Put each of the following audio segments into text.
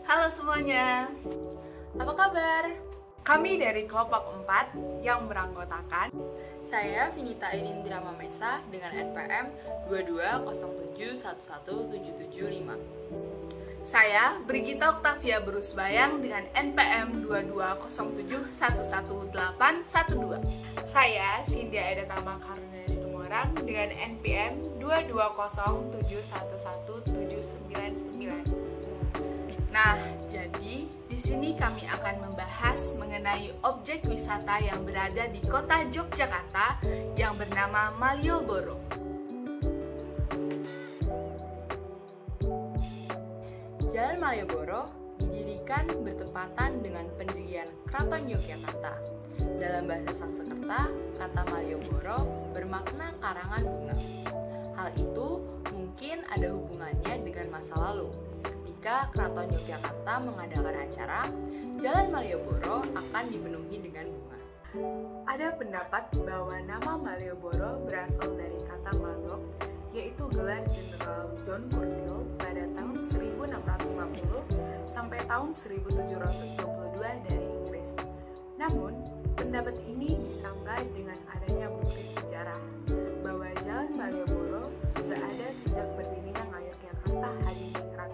Halo semuanya, apa kabar? Kami dari kelompok 4 yang beranggotakan Saya Vinita Irindra Mamesa dengan NPM 2207117775. Saya Brigita Octavia Berusbayang dengan NPM 2207111812. Saya Cynthia Eda Tama Karunia Situmorang dengan NPM 2207111799. Nah, jadi di sini kami akan membahas mengenai objek wisata yang berada di kota Yogyakarta yang bernama Malioboro. Jalan Malioboro didirikan bertepatan dengan pendirian Keraton Yogyakarta. Dalam bahasa Sanskerta, kata Malioboro bermakna karangan bunga. Hal itu mungkin ada hubungannya dengan masa lalu. Ketika Keraton Yogyakarta mengadakan acara, Jalan Malioboro akan dipenuhi dengan bunga. Ada pendapat bahwa nama Malioboro berasal dari kata Malbrook, yaitu gelar Jenderal John Churchill pada tahun 1650 sampai tahun 1722 dari Inggris. Namun, pendapat ini disanggah dengan adanya bukti sejarah bahwa Jalan Malioboro sudah ada sejak berdirinya Ngayogyakarta Hadiningrat.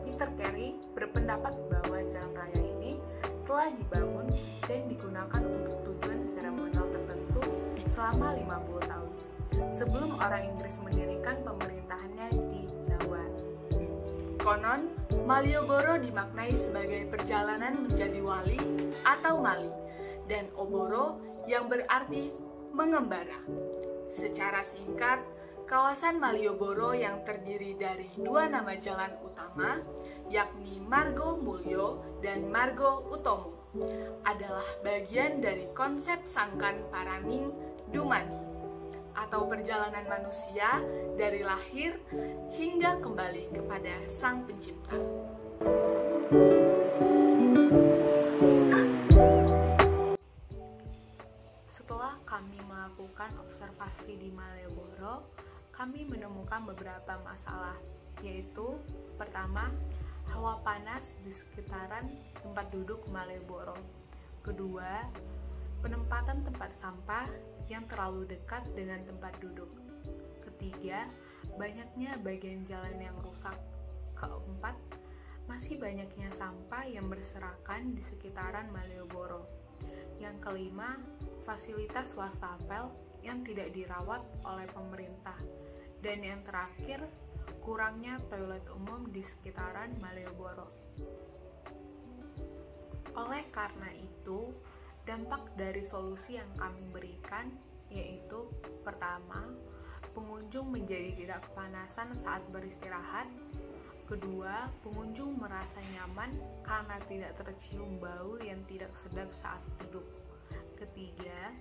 Peter Carey berpendapat bahwa jalan raya ini telah dibangun dan digunakan untuk tujuan seremonial tertentu selama 50 tahun sebelum orang Inggris mendirikan pemerintahannya di Jawa. Konon, Malioboro dimaknai sebagai perjalanan menjadi wali atau mali, dan oboro yang berarti mengembara. Secara singkat, kawasan Malioboro yang terdiri dari dua nama jalan utama, yakni Margo Mulyo dan Margo Utomo, adalah bagian dari konsep Sangkan Paraning Dumani, atau perjalanan manusia dari lahir hingga kembali kepada Sang Pencipta. Setelah kami melakukan observasi di Malioboro, kami menemukan beberapa masalah, yaitu pertama, hawa panas di sekitaran tempat duduk Malioboro. Kedua, penempatan tempat sampah yang terlalu dekat dengan tempat duduk. Ketiga, banyaknya bagian jalan yang rusak. Keempat, masih banyaknya sampah yang berserakan di sekitaran Malioboro. Yang kelima, fasilitas wastafel yang tidak dirawat oleh pemerintah. Dan yang terakhir, kurangnya toilet umum di sekitaran Malioboro. Oleh karena itu, dampak dari solusi yang kami berikan yaitu pertama, pengunjung menjadi tidak kepanasan saat beristirahat. Kedua, pengunjung merasa nyaman karena tidak tercium bau yang tidak sedap saat duduk. Ketiga,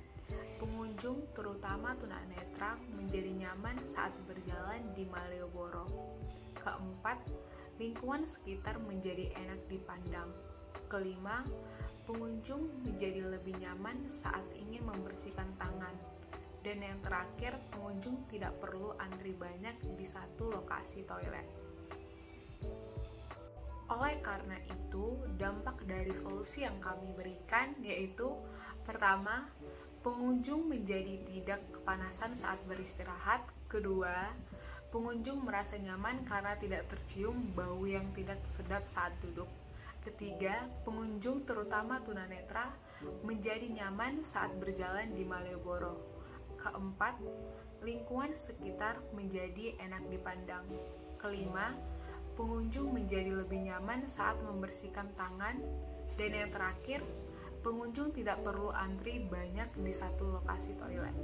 pengunjung terutama tunanetra menjadi nyaman saat berjalan di Malioboro. Keempat, lingkungan sekitar menjadi enak dipandang. Kelima, pengunjung menjadi lebih nyaman saat ingin membersihkan tangan. Dan yang terakhir, pengunjung tidak perlu antri banyak di satu lokasi toilet. Oleh karena itu, dampak dari solusi yang kami berikan yaitu pertama, pengunjung menjadi tidak kepanasan saat beristirahat. Kedua, pengunjung merasa nyaman karena tidak tercium bau yang tidak sedap saat duduk. Ketiga, pengunjung terutama tunanetra menjadi nyaman saat berjalan di Malioboro. Keempat, lingkungan sekitar menjadi enak dipandang. Kelima, pengunjung menjadi lebih nyaman saat membersihkan tangan. Dan yang terakhir, pengunjung tidak perlu antri banyak di satu lokasi toilet.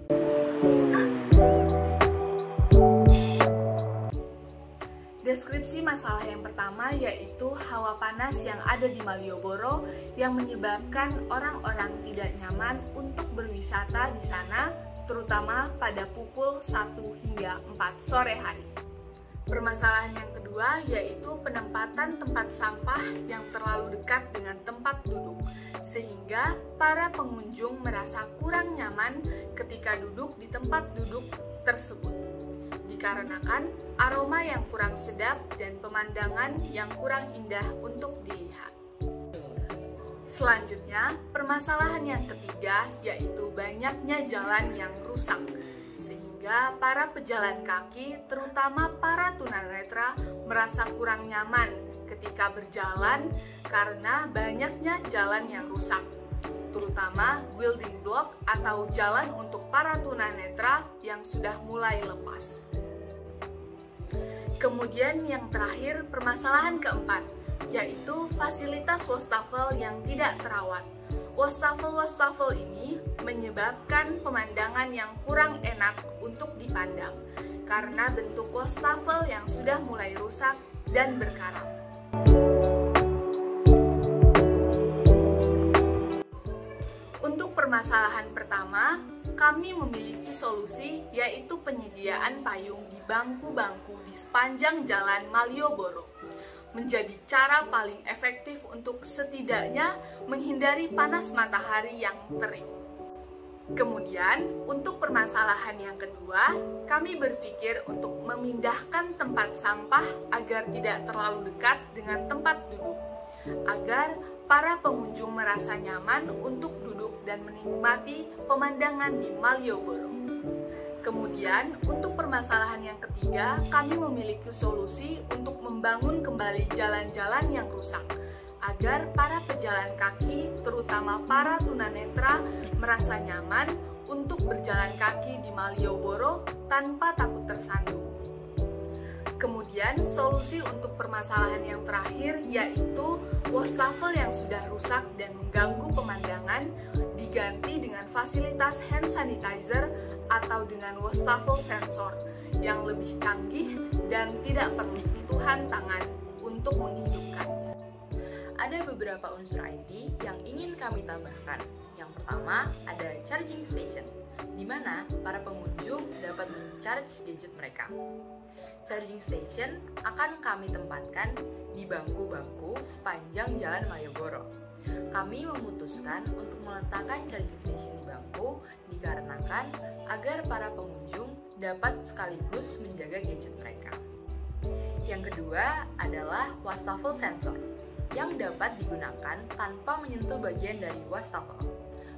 Deskripsi masalah yang pertama yaitu hawa panas yang ada di Malioboro yang menyebabkan orang-orang tidak nyaman untuk berwisata di sana, terutama pada pukul 1 hingga 4 sore hari. Permasalahan yang kedua yaitu penempatan tempat sampah yang terlalu dekat dengan tempat duduk, sehingga para pengunjung merasa kurang nyaman ketika duduk di tempat duduk tersebut. dikarenakan aroma yang kurang sedap dan pemandangan yang kurang indah untuk dilihat. Selanjutnya, permasalahan yang ketiga yaitu banyaknya jalan yang rusak, sehingga para pejalan kaki, terutama para tunanetra, merasa kurang nyaman ketika berjalan karena banyaknya jalan yang rusak, terutama building block atau jalan untuk para tunanetra yang sudah mulai lepas. Kemudian yang terakhir, permasalahan keempat, yaitu fasilitas wastafel yang tidak terawat. Wastafel ini menyebabkan pemandangan yang kurang enak untuk dipandang karena bentuk wastafel yang sudah mulai rusak dan berkarat. Untuk permasalahan pertama, kami memiliki solusi, yaitu penyediaan payung di bangku-bangku di sepanjang jalan Malioboro. Menjadi cara paling efektif untuk setidaknya menghindari panas matahari yang terik. Kemudian, untuk permasalahan yang kedua, kami berpikir untuk memindahkan tempat sampah agar tidak terlalu dekat dengan tempat duduk, agar para pengunjung merasa nyaman untuk duduk dan menikmati pemandangan di Malioboro. Kemudian, untuk permasalahan yang ketiga, kami memiliki solusi untuk membangun kembali jalan-jalan yang rusak, agar para pejalan kaki, terutama para tunanetra, merasa nyaman untuk berjalan kaki di Malioboro tanpa takut tersandung. Kemudian, solusi untuk permasalahan yang terakhir yaitu wastafel yang sudah rusak dan mengganggu pemandangan diganti dengan fasilitas hand sanitizer atau dengan wastafel sensor yang lebih canggih dan tidak perlu sentuhan tangan untuk menghidupkannya. Ada beberapa unsur IT yang ingin kami tambahkan. Yang pertama, ada charging station, di mana para pengunjung dapat men-charge gadget mereka. Charging station akan kami tempatkan di bangku-bangku sepanjang jalan Malioboro. Kami memutuskan untuk meletakkan charging station di bangku dikarenakan agar para pengunjung dapat sekaligus menjaga gadget mereka. Yang kedua adalah wastafel sensor yang dapat digunakan tanpa menyentuh bagian dari wastafel.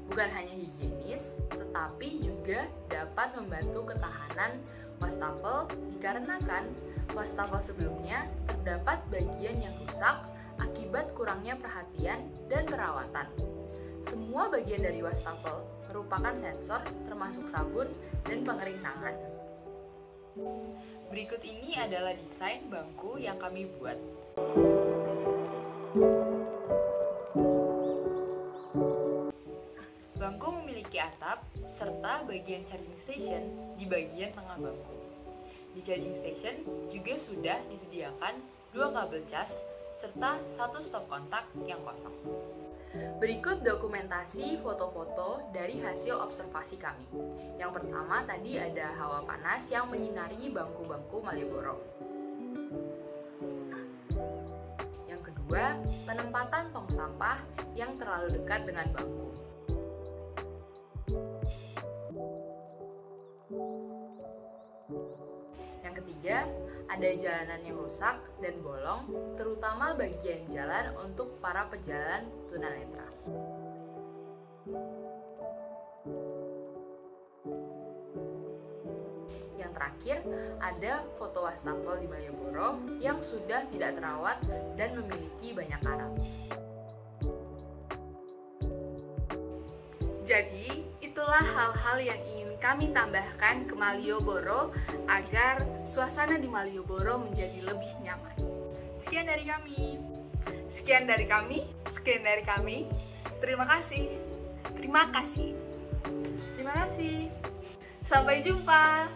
Bukan hanya higienis, tetapi juga dapat membantu ketahanan wastafel dikarenakan wastafel sebelumnya terdapat bagian yang rusak akibat kurangnya perhatian dan perawatan. Semua bagian dari wastafel merupakan sensor termasuk sabun dan pengering tangan. Berikut ini adalah desain bangku yang kami buat. Bangku memiliki atap serta bagian charging station di bagian tengah bangku. Di charging station juga sudah disediakan 2 kabel cas serta 1 stop kontak yang kosong. Berikut dokumentasi foto-foto dari hasil observasi kami. Yang pertama tadi ada hawa panas yang menyinari bangku-bangku Malioboro. Yang kedua, penempatan tong sampah yang terlalu dekat dengan bangku. Yang ketiga, ada jalanan yang rusak dan bolong, terutama bagian jalan untuk para pejalan tunanetra. Yang terakhir, ada foto wastafel di Malioboro yang sudah tidak terawat dan memiliki banyak karat. Jadi, itulah hal-hal yang ingin kami tambahkan ke Malioboro agar suasana di Malioboro menjadi lebih nyaman. Sekian dari kami. Sekian dari kami. Sekian dari kami. Terima kasih. Terima kasih. Terima kasih. Sampai jumpa.